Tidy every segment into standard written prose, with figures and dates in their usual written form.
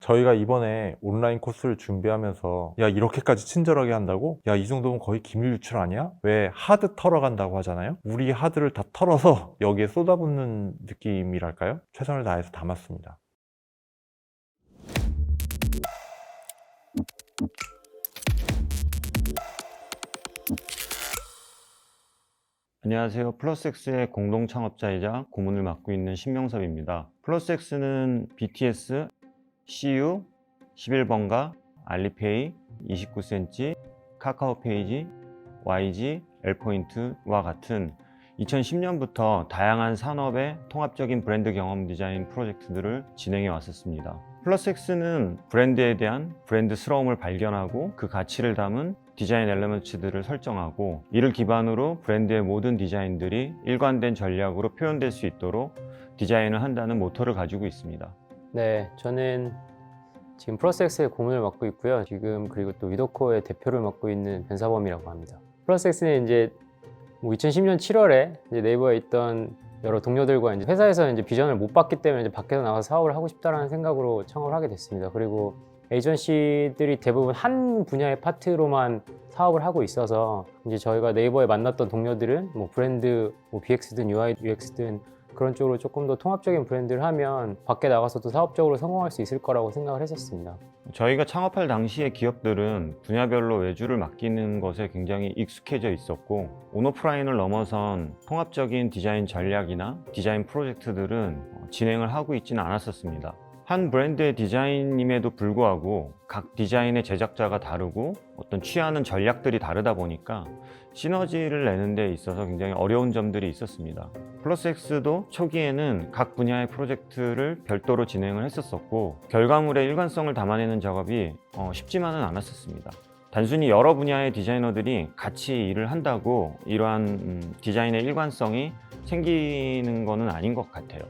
저희가 이번에 온라인 코스를 준비하면서 야 이렇게까지 친절하게 한다고? 야 이 정도면 거의 기밀 유출 아니야? 왜 하드 털어간다고 하잖아요? 우리 하드를 다 털어서 여기에 쏟아붓는 느낌이랄까요? 최선을 다해서 담았습니다. 안녕하세요. 플러스엑스의 공동 창업자이자 고문을 맡고 있는 신명섭입니다. 플러스엑스는 BTS, CU, 11번가, 알리페이, 29cm, 카카오페이지, YG, L포인트와 같은 2010년부터 다양한 산업의 통합적인 브랜드 경험 디자인 프로젝트들을 진행해 왔었습니다. 플러스엑스는 브랜드에 대한 브랜드스러움을 발견하고 그 가치를 담은 디자인 엘리먼트들을 설정하고, 이를 기반으로 브랜드의 모든 디자인들이 일관된 전략으로 표현될 수 있도록 디자인을 한다는 모토를 가지고 있습니다. 네, 저는 지금 플러스엑스의 고문을 맡고 있고요. 그리고 또 위도코의 대표를 맡고 있는 변사범이라고 합니다. 플러스엑스는 이제 2010년 7월에 네이버에 있던 여러 동료들과 회사에서 비전을 못 봤기 때문에 밖에서 나가서 사업을 하고 싶다라는 생각으로 창업을 하게 됐습니다. 그리고 에이전시들이 대부분 한 분야의 파트로만 사업을 하고 있어서 저희가 네이버에 만났던 동료들은 브랜드, BX든 UI, UX든 그런 쪽으로 조금 더 통합적인 브랜드를 하면 밖에 나가서도 사업적으로 성공할 수 있을 거라고 생각을 했었습니다. 저희가 창업할 당시에 기업들은 분야별로 외주를 맡기는 것에 굉장히 익숙해져 있었고, 온오프라인을 넘어선 통합적인 디자인 전략이나 디자인 프로젝트들은 진행을 하고 있지는 않았었습니다. 한 브랜드의 디자인임에도 불구하고 각 디자인의 제작자가 다르고 어떤 취하는 전략들이 다르다 보니까 시너지를 내는 데 있어서 굉장히 어려운 점들이 있었습니다. 플러스엑스도 초기에는 각 분야의 프로젝트를 별도로 진행을 했었고, 결과물의 일관성을 담아내는 작업이 쉽지만은 않았었습니다. 단순히 여러 분야의 디자이너들이 같이 일을 한다고 이러한 디자인의 일관성이 생기는 것은 아닌 것 같아요.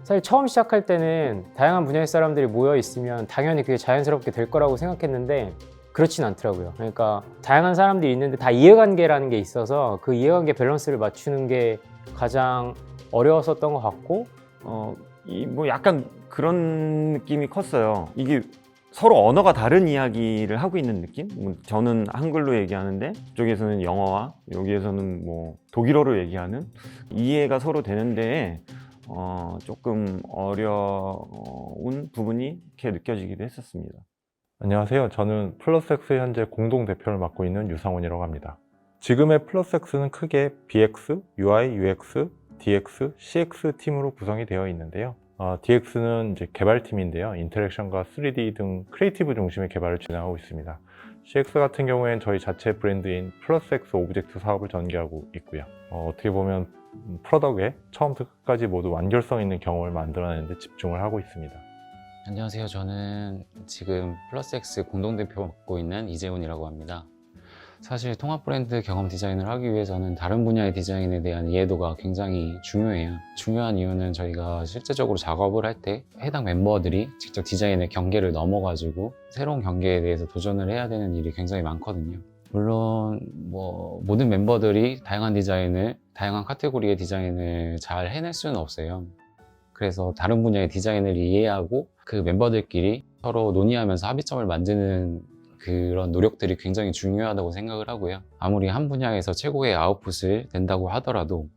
사실 처음 시작할 때는 다양한 분야의 사람들이 모여 있으면 당연히 그게 자연스럽게 될 거라고 생각했는데 그렇진 않더라고요. 그러니까 다양한 사람들이 있는데 다 이해관계라는 게 있어서 그 이해관계 밸런스를 맞추는 게 가장 어려웠었던 것 같고, 약간 그런 느낌이 컸어요. 이게 서로 언어가 다른 이야기를 하고 있는 느낌? 저는 한글로 얘기하는데 저쪽에서는 영어와 여기에서는 독일어로 얘기하는, 이해가 서로 되는데 조금 어려운 부분이 이렇게 느껴지기도 했었습니다. 안녕하세요. 저는 플러스엑스 현재 공동 대표를 맡고 있는 유상훈이라고 합니다. 지금의 플러스엑스는 크게 BX, UI, UX, DX, CX 팀으로 구성이 되어 있는데요. DX는 이제 개발팀인데요. 인터랙션과 3D 등 크리에이티브 중심의 개발을 진행하고 있습니다. CX 같은 경우에는 저희 자체 브랜드인 플러스엑스 오브젝트 사업을 전개하고 있고요. 어떻게 보면 프로덕트의 처음부터 끝까지 모두 완결성 있는 경험을 만들어내는 데 집중을 하고 있습니다. 안녕하세요. 저는 지금 플러스엑스 공동대표 맡고 있는 이재훈이라고 합니다. 사실 통합 브랜드 경험 디자인을 하기 위해서는 다른 분야의 디자인에 대한 이해도가 굉장히 중요해요. 중요한 이유는 저희가 실제적으로 작업을 할 때 해당 멤버들이 직접 디자인의 경계를 넘어가지고 새로운 경계에 대해서 도전을 해야 되는 일이 굉장히 많거든요. 물론 모든 멤버들이 다양한 카테고리의 디자인을 잘 해낼 수는 없어요. 그래서 다른 분야의 디자인을 이해하고 그 멤버들끼리 서로 논의하면서 합의점을 만드는 그런 노력들이 굉장히 중요하다고 생각을 하고요. 아무리 한 분야에서 최고의 아웃풋을 낸다고 하더라도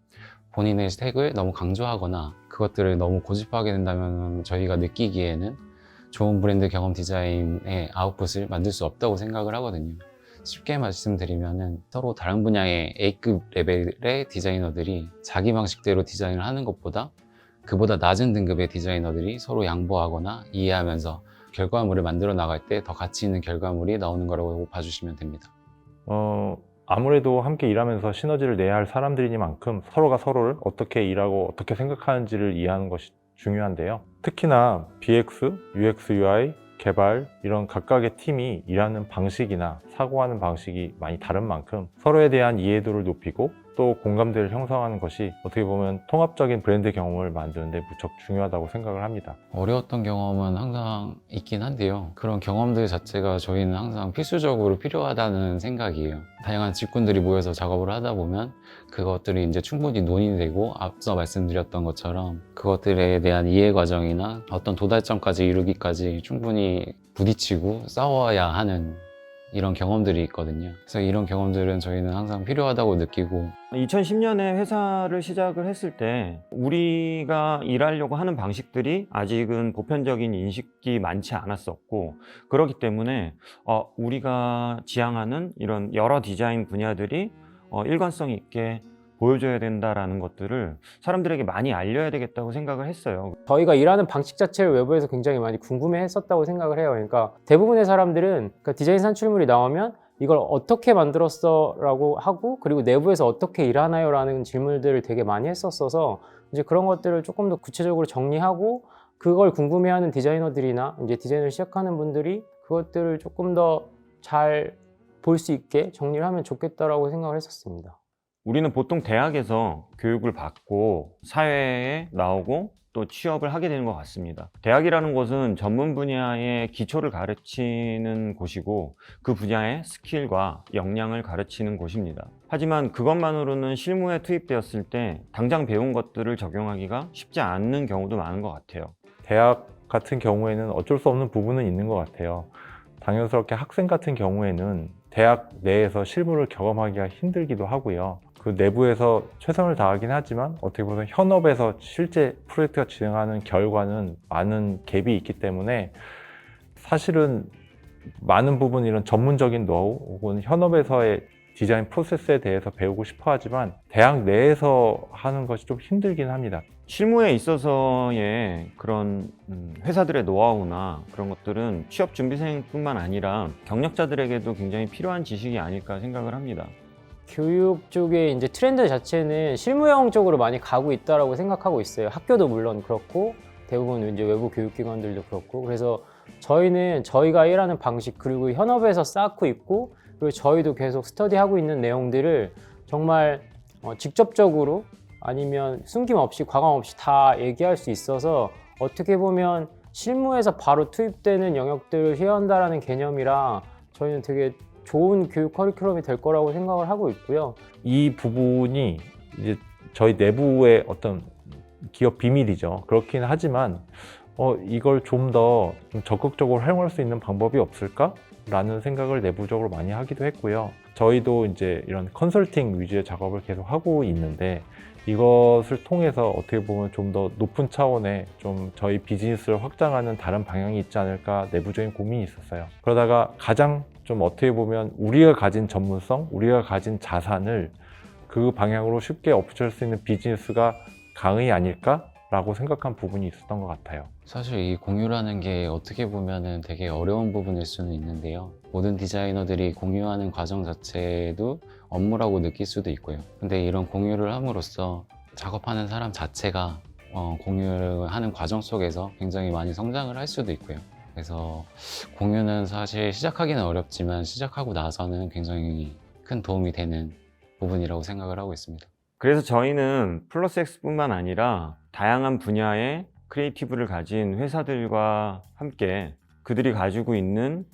본인의 스택을 너무 강조하거나 그것들을 너무 고집하게 된다면 저희가 느끼기에는 좋은 브랜드 경험 디자인의 아웃풋을 만들 수 없다고 생각을 하거든요. 쉽게 말씀드리면 서로 다른 분야의 A급 레벨의 디자이너들이 자기 방식대로 디자인을 하는 것보다 그보다 낮은 등급의 디자이너들이 서로 양보하거나 이해하면서 결과물을 만들어 나갈 때 더 가치 있는 결과물이 나오는 거라고 봐주시면 됩니다. 아무래도 함께 일하면서 시너지를 내야 할 사람들이니만큼 서로가 서로를 어떻게 일하고 어떻게 생각하는지를 이해하는 것이 중요한데요. 특히나 BX, UX, UI, 개발 이런 각각의 팀이 일하는 방식이나 사고하는 방식이 많이 다른 만큼 서로에 대한 이해도를 높이고 또 공감대를 형성하는 것이 어떻게 보면 통합적인 브랜드 경험을 만드는데 무척 중요하다고 생각을 합니다. 어려웠던 경험은 항상 있긴 한데요. 그런 경험들 자체가 저희는 항상 필수적으로 필요하다는 생각이에요. 다양한 직군들이 모여서 작업을 하다 보면 그것들이 이제 충분히 논의되고 앞서 말씀드렸던 것처럼 그것들에 대한 이해 과정이나 어떤 도달점까지 이루기까지 충분히 부딪히고 싸워야 하는 이런 경험들이 있거든요. 그래서 이런 경험들은 저희는 항상 필요하다고 느끼고 2010년에 회사를 시작을 했을 때 우리가 일하려고 하는 방식들이 아직은 보편적인 인식이 많지 않았었고 그렇기 때문에 우리가 지향하는 이런 여러 디자인 분야들이 일관성 있게 보여줘야 된다라는 것들을 사람들에게 많이 알려야 되겠다고 생각을 했어요. 저희가 일하는 방식 자체를 외부에서 굉장히 많이 궁금해했었다고 생각을 해요. 그러니까 대부분의 사람들은 그러니까 디자인 산출물이 나오면 이걸 어떻게 만들었어? 라고 하고 그리고 내부에서 어떻게 일하나요? 라는 질문들을 되게 많이 했었어서 이제 그런 것들을 조금 더 구체적으로 정리하고 그걸 궁금해하는 디자이너들이나 이제 디자인을 시작하는 분들이 그것들을 조금 더 잘 볼 수 있게 정리를 하면 좋겠다라고 생각을 했었습니다. 우리는 보통 대학에서 교육을 받고 사회에 나오고 또 취업을 하게 되는 것 같습니다. 대학이라는 곳은 전문 분야의 기초를 가르치는 곳이고 그 분야의 스킬과 역량을 가르치는 곳입니다. 하지만 그것만으로는 실무에 투입되었을 때 당장 배운 것들을 적용하기가 쉽지 않는 경우도 많은 것 같아요. 대학 같은 경우에는 어쩔 수 없는 부분은 있는 것 같아요. 당연스럽게 학생 같은 경우에는 대학 내에서 실무를 경험하기가 힘들기도 하고요. 그 내부에서 최선을 다하긴 하지만 어떻게 보면 현업에서 실제 프로젝트가 진행하는 결과는 많은 갭이 있기 때문에 사실은 많은 부분 이런 전문적인 노하우 혹은 현업에서의 디자인 프로세스에 대해서 배우고 싶어 하지만 대학 내에서 하는 것이 좀 힘들긴 합니다. 실무에 있어서의 그런 회사들의 노하우나 그런 것들은 취업 준비생뿐만 아니라 경력자들에게도 굉장히 필요한 지식이 아닐까 생각을 합니다. 교육 쪽에 이제 트렌드 자체는 실무형 쪽으로 많이 가고 있다라고 생각하고 있어요. 학교도 물론 그렇고 대부분 이제 외부 교육기관들도 그렇고 그래서 저희는 저희가 일하는 방식 그리고 현업에서 쌓고 있고 그리고 저희도 계속 스터디하고 있는 내용들을 정말 직접적으로 아니면 숨김없이 과감 없이 다 얘기할 수 있어서 어떻게 보면 실무에서 바로 투입되는 영역들을 회화한다라는 개념이라 저희는 되게 좋은 교육 커리큘럼이 될 거라고 생각을 하고 있고요. 이 부분이 이제 저희 내부의 어떤 기업 비밀이죠. 그렇긴 하지만 이걸 좀 더 적극적으로 활용할 수 있는 방법이 없을까? 라는 생각을 내부적으로 많이 하기도 했고요. 저희도 이제 이런 컨설팅 위주의 작업을 계속 하고 있는데 이것을 통해서 어떻게 보면 좀 더 높은 차원의 좀 저희 비즈니스를 확장하는 다른 방향이 있지 않을까 내부적인 고민이 있었어요. 그러다가 가장 좀 어떻게 보면 우리가 가진 전문성, 우리가 가진 자산을 그 방향으로 쉽게 엎칠 수 있는 비즈니스가 강의 아닐까라고 생각한 부분이 있었던 것 같아요. 사실 이 공유라는 게 어떻게 보면은 되게 어려운 부분일 수는 있는데요. 모든 디자이너들이 공유하는 과정 자체도 업무라고 느낄 수도 있고요. 근데 이런 공유를 함으로써 작업하는 사람 자체가 공유하는 과정 속에서 굉장히 많이 성장을 할 수도 있고요. 그래서 공유는 사실 시작하기는 어렵지만 시작하고 나서는 굉장히 큰 도움이 되는 부분이라고 생각을 하고 있습니다. 그래서 저희는 플러스X뿐만 아니라 다양한 분야의 크리에이티브를 가진 회사들과 함께 그들이 가지고 있는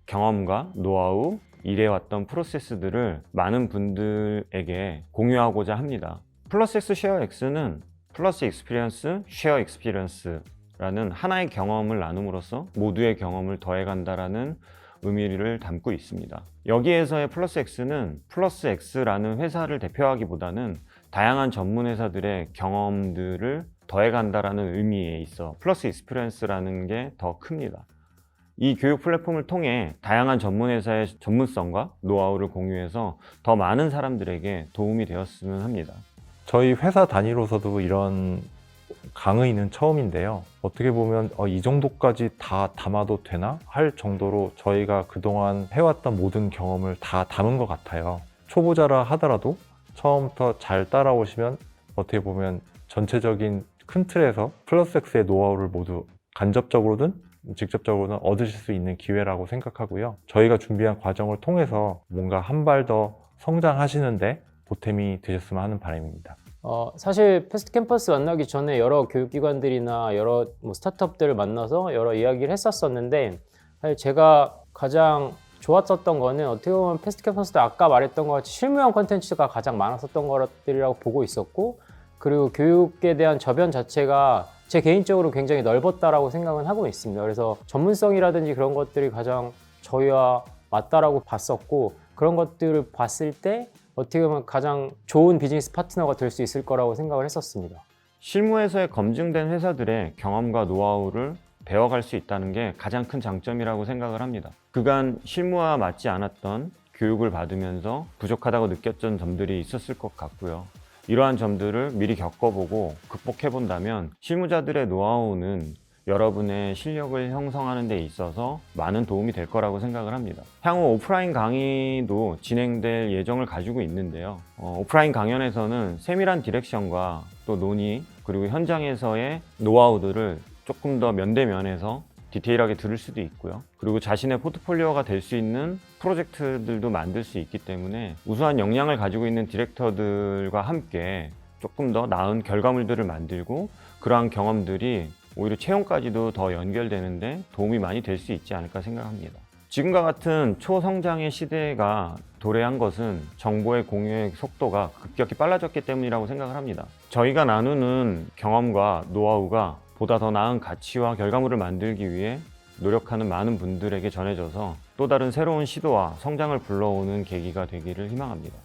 경험과 노하우, 일해왔던 프로세스들을 많은 분들에게 공유하고자 합니다. 플러스X 쉐어 X는 플러스 익스피리언스, 쉐어 익스피리언스라는 하나의 경험을 나눔으로써 모두의 경험을 더해간다라는 의미를 담고 있습니다. 여기에서의 플러스 X는 플러스 X라는 회사를 대표하기보다는 다양한 전문 회사들의 경험들을 더해간다라는 의미에 있어 플러스 익스피리언스라는 게 더 큽니다. 이 교육 플랫폼을 통해 다양한 전문 회사의 전문성과 노하우를 공유해서 더 많은 사람들에게 도움이 되었으면 합니다. 저희 회사 단위로서도 이런 강의는 처음인데요. 어떻게 보면 이 정도까지 다 담아도 되나? 할 정도로 저희가 그동안 해왔던 모든 경험을 다 담은 것 같아요. 초보자라 하더라도 처음부터 잘 따라오시면 어떻게 보면 전체적인 큰 틀에서 플러스X의 노하우를 모두 간접적으로든 직접적으로는 얻으실 수 있는 기회라고 생각하고요. 저희가 준비한 과정을 통해서 뭔가 한 발 더 성장하시는데 보탬이 되셨으면 하는 바람입니다. 사실 패스트 캠퍼스 만나기 전에 여러 교육기관들이나 여러 스타트업들을 만나서 여러 이야기를 했었었는데, 사실 제가 가장 좋았었던 거는 어떻게 보면 패스트 캠퍼스도 아까 말했던 것 같이 실무형 콘텐츠가 가장 많았었던 것들이라고 보고 있었고, 그리고 교육에 대한 저변 자체가 제 개인적으로 굉장히 넓었다라고 생각은 하고 있습니다. 그래서 전문성이라든지 그런 것들이 가장 저희와 맞다라고 봤었고, 그런 것들을 봤을 때 어떻게 보면 가장 좋은 비즈니스 파트너가 될 수 있을 거라고 생각을 했었습니다. 실무에서의 검증된 회사들의 경험과 노하우를 배워갈 수 있다는 게 가장 큰 장점이라고 생각을 합니다. 그간 실무와 맞지 않았던 교육을 받으면서 부족하다고 느꼈던 점들이 있었을 것 같고요. 이러한 점들을 미리 겪어보고 극복해본다면 실무자들의 노하우는 여러분의 실력을 형성하는 데 있어서 많은 도움이 될 거라고 생각을 합니다. 향후 오프라인 강의도 진행될 예정을 가지고 있는데요. 오프라인 강연에서는 세밀한 디렉션과 또 논의, 그리고 현장에서의 노하우들을 조금 더 면대면에서 디테일하게 들을 수도 있고요. 그리고 자신의 포트폴리오가 될 수 있는 프로젝트들도 만들 수 있기 때문에 우수한 역량을 가지고 있는 디렉터들과 함께 조금 더 나은 결과물들을 만들고, 그러한 경험들이 오히려 채용까지도 더 연결되는데 도움이 많이 될 수 있지 않을까 생각합니다. 지금과 같은 초성장의 시대가 도래한 것은 정보의 공유의 속도가 급격히 빨라졌기 때문이라고 생각을 합니다. 저희가 나누는 경험과 노하우가 보다 더 나은 가치와 결과물을 만들기 위해 노력하는 많은 분들에게 전해져서 또 다른 새로운 시도와 성장을 불러오는 계기가 되기를 희망합니다.